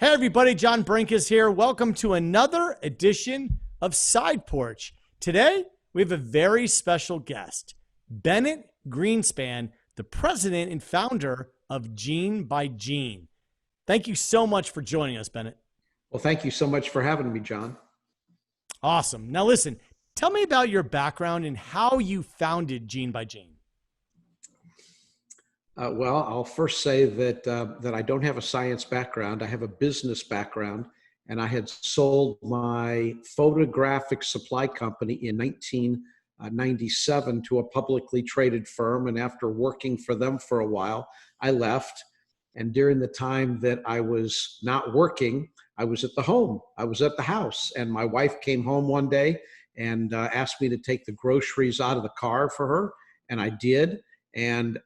Hey everybody, John Brenkus here. Welcome to another edition of Sideporch. Today, we have a very special guest, Bennett Greenspan, the president and founder of Gene by Gene. Thank you so much for joining us, Bennett. Well, thank you so much for having me, John. Awesome. Now listen, tell me about your background and how you founded Gene by Gene. Well, I'll first say that I don't have a science background. I have a business background, and I had sold my photographic supply company in 1997 to a publicly traded firm. And after working for them for a while, I left. And during the time that I was not working, I was at the home. I was at the house, and my wife came home one day and asked me to take the groceries out of the car for her, and I did. And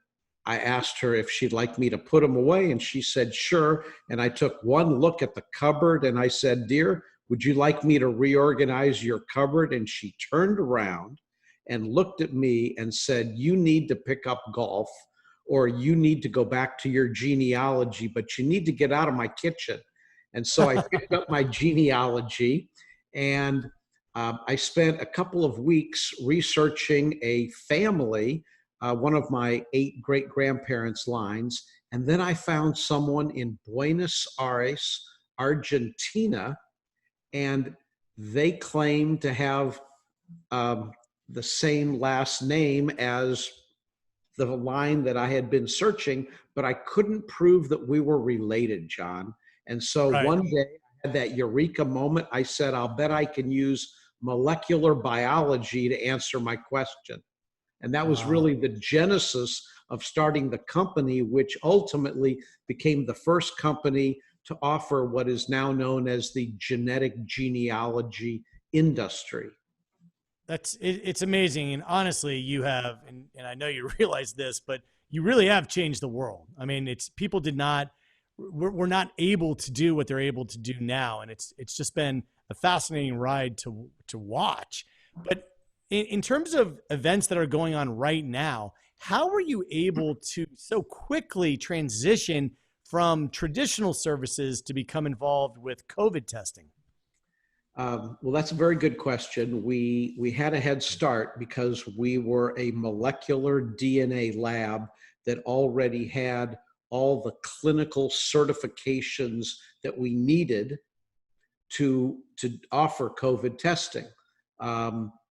I asked her if she'd like me to put them away, and she said, sure. And I took one look at the cupboard and I said, dear, would you like me to reorganize your cupboard? And she turned around and looked at me and said, you need to pick up golf, or you need to go back to your genealogy, but you need to get out of my kitchen. And so I picked up my genealogy, and I spent a couple of weeks researching a family, one of my 8 great-grandparents' lines, and then I found someone in Buenos Aires, Argentina, and they claimed to have the same last name as the line that I had been searching, but I couldn't prove that we were related, John. And so Right. one day I had that eureka moment. I said, I'll bet I can use molecular biology to answer my question. And that was Wow. really the genesis of starting the company, which ultimately became the first company to offer what is now known as the genetic genealogy industry. It's amazing. And honestly, you have, and I know you realize this, but you really have changed the world. I mean, we're not able to do what they're able to do now. And it's just been a fascinating ride to watch. But in terms of events that are going on right now, how were you able to so quickly transition from traditional services to become involved with COVID testing? Well, that's a very good question. We had a head start because we were a molecular DNA lab that already had all the clinical certifications that we needed to offer COVID testing.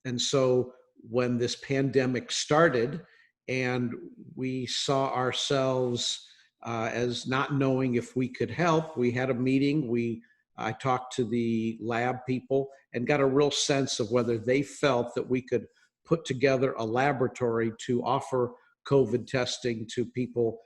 And so when this pandemic started and we saw ourselves as not knowing if we could help, we had a meeting. I talked to the lab people and got a real sense of whether they felt that we could put together a laboratory to offer COVID testing to people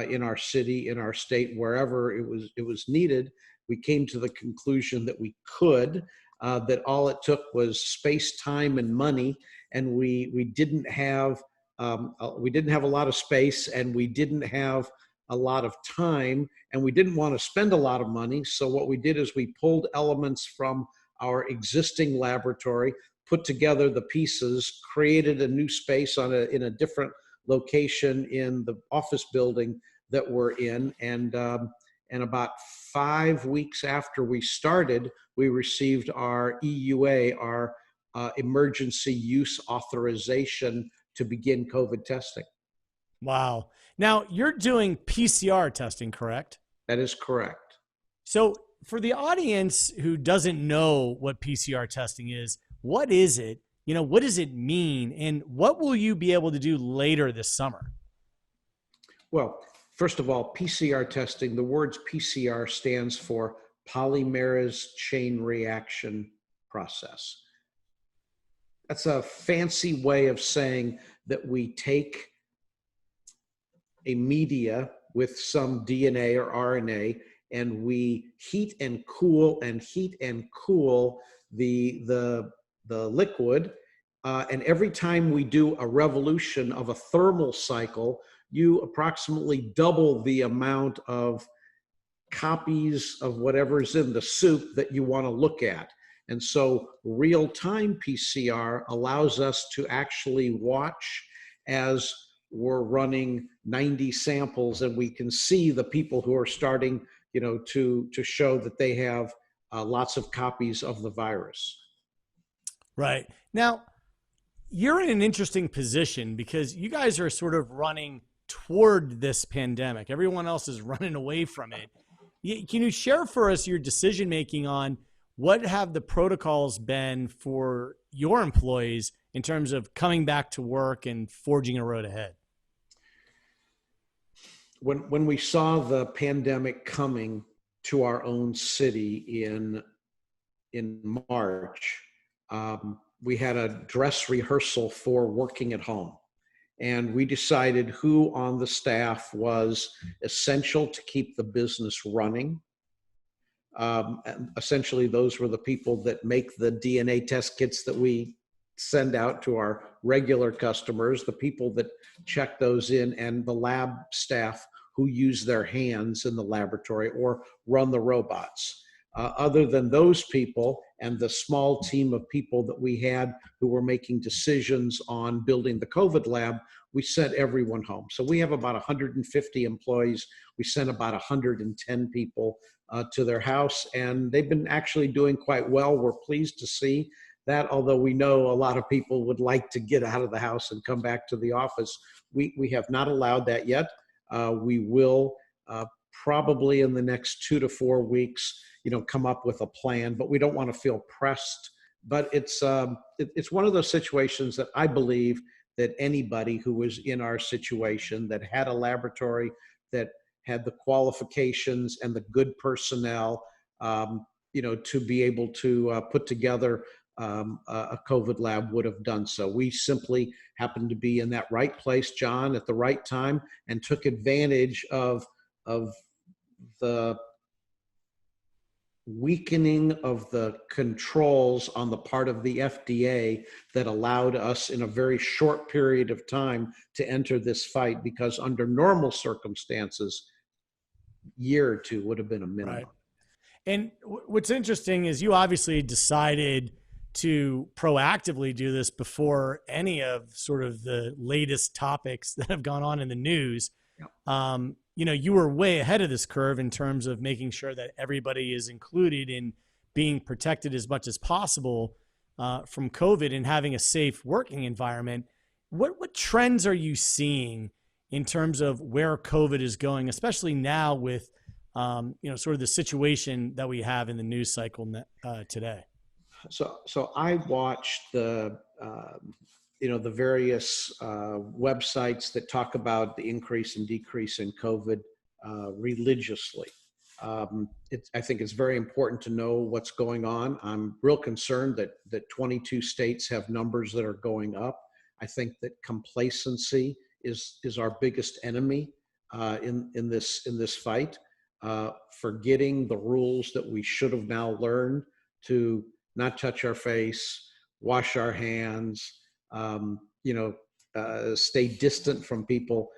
in our city, in our state, wherever it was needed. We came to the conclusion that we could. That all it took was space, time, and money, and we didn't have a lot of space, and we didn't have a lot of time, and we didn't want to spend a lot of money. So what we did is we pulled elements from our existing laboratory, put together the pieces, created a new space in a different location in the office building that we're in, and about 5 weeks after we started, we received our EUA, our emergency use authorization to begin COVID testing. Wow. Now you're doing PCR testing, correct? That is correct. So for the audience who doesn't know what PCR testing is, what is it? What does it mean? And what will you be able to do later this summer? Well, first of all, PCR testing, the words PCR stands for polymerase chain reaction process. That's a fancy way of saying that we take a media with some DNA or RNA, and we heat and cool the liquid. And every time we do a revolution of a thermal cycle, you approximately double the amount of copies of whatever's in the soup that you want to look at. And so real-time PCR allows us to actually watch as we're running 90 samples, and we can see the people who are starting to show that they have lots of copies of the virus. Right. Now, you're in an interesting position because you guys are sort of running toward this pandemic. Everyone else is running away from it. Can you share for us your decision making on what have the protocols been for your employees in terms of coming back to work and forging a road ahead? When we saw the pandemic coming to our own city in March, we had a dress rehearsal for working at home. And we decided who on the staff was essential to keep the business running. And essentially, those were the people that make the DNA test kits that we send out to our regular customers, the people that check those in, and the lab staff who use their hands in the laboratory or run the robots. Other than those people and the small team of people that we had who were making decisions on building the COVID lab, we sent everyone home. So we have about 150 employees. We sent about 110 people to their house, and they've been actually doing quite well. We're pleased to see that, although we know a lot of people would like to get out of the house and come back to the office. We have not allowed that yet. We will probably in the next 2 to 4 weeks, come up with a plan, but we don't want to feel pressed. But it's one of those situations that I believe that anybody who was in our situation that had a laboratory, that had the qualifications and the good personnel, to be able to put together a COVID lab would have done so. We simply happened to be in that right place, John, at the right time, and took advantage of the weakening of the controls on the part of the FDA that allowed us in a very short period of time to enter this fight, because under normal circumstances, year or two would have been a minimum. Right. And what's interesting is you obviously decided to proactively do this before any of sort of the latest topics that have gone on in the news. Yep. You were way ahead of this curve in terms of making sure that everybody is included in being protected as much as possible from COVID and having a safe working environment. What trends are you seeing in terms of where COVID is going, especially now with sort of the situation that we have in the news cycle today? So I watched the various websites that talk about the increase and decrease in COVID religiously. I think it's very important to know what's going on. I'm real concerned that 22 states have numbers that are going up. I think that complacency is our biggest enemy in this fight. Forgetting the rules that we should have now learned to not touch our face, wash our hands, stay distant from people.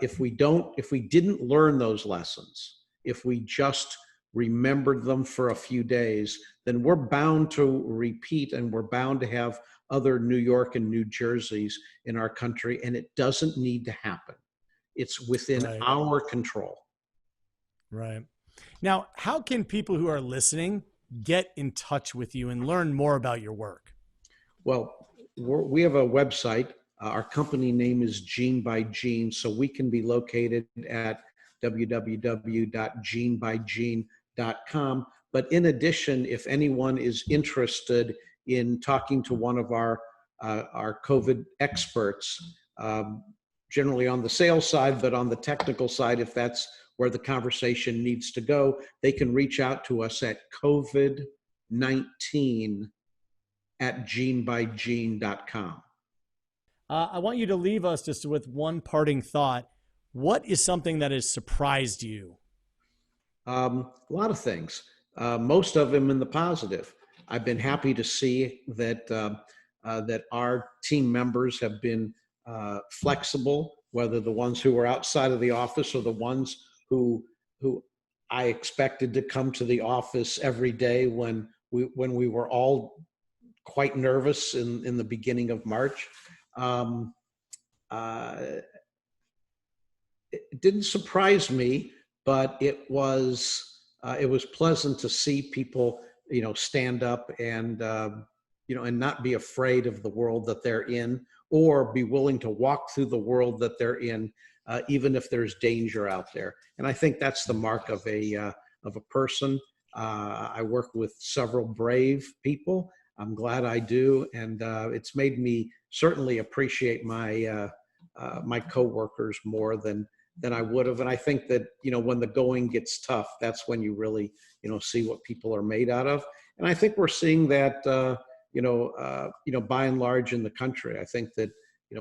If we didn't learn those lessons, if we just remembered them for a few days, then we're bound to repeat, and we're bound to have other New York and New Jerseys in our country, and it doesn't need to happen. It's within our control. Right. Now, how can people who are listening get in touch with you and learn more about your work? Well, we have a website. Our company name is Gene by Gene, so we can be located at www.genebygene.com. But in addition, if anyone is interested in talking to one of our COVID experts, generally on the sales side, but on the technical side, if that's where the conversation needs to go, they can reach out to us at COVID-19@genebygene.com. I want you to leave us just with one parting thought. What is something that has surprised you? A lot of things, most of them in the positive. I've been happy to see that our team members have been flexible, whether the ones who were outside of the office or the ones who I expected to come to the office every day when we were all quite nervous in the beginning of March. It didn't surprise me, but it was it was pleasant to see people, stand up and, and not be afraid of the world that they're in, or be willing to walk through the world that they're in, even if there's danger out there. And I think that's the mark of a person. I work with several brave people. I'm glad I do, and it's made me certainly appreciate my coworkers more than I would have. And I think that, when the going gets tough, that's when you really, see what people are made out of. And I think we're seeing that, by and large in the country. I think that,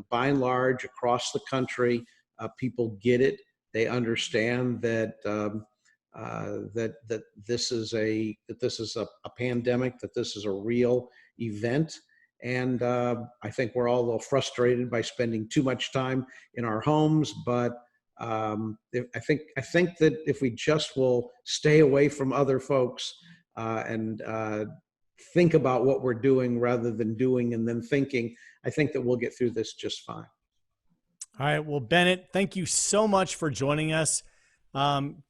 by and large across the country, people get it. They understand that, that this is a pandemic, that this is a real event. And I think we're all a little frustrated by spending too much time in our homes, but I think that if we just will stay away from other folks, and think about what we're doing rather than doing and then thinking, I think that we'll get through this just fine. All right. Well, Bennett, thank you so much for joining us.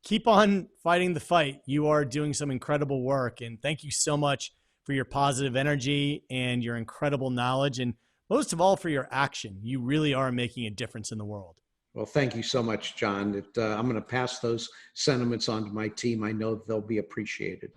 Keep on fighting the fight. You are doing some incredible work, and thank you so much for your positive energy and your incredible knowledge, and most of all for your action. You really are making a difference in the world. Well, thank you so much, John. I'm going to pass those sentiments on to my team. I know they'll be appreciated.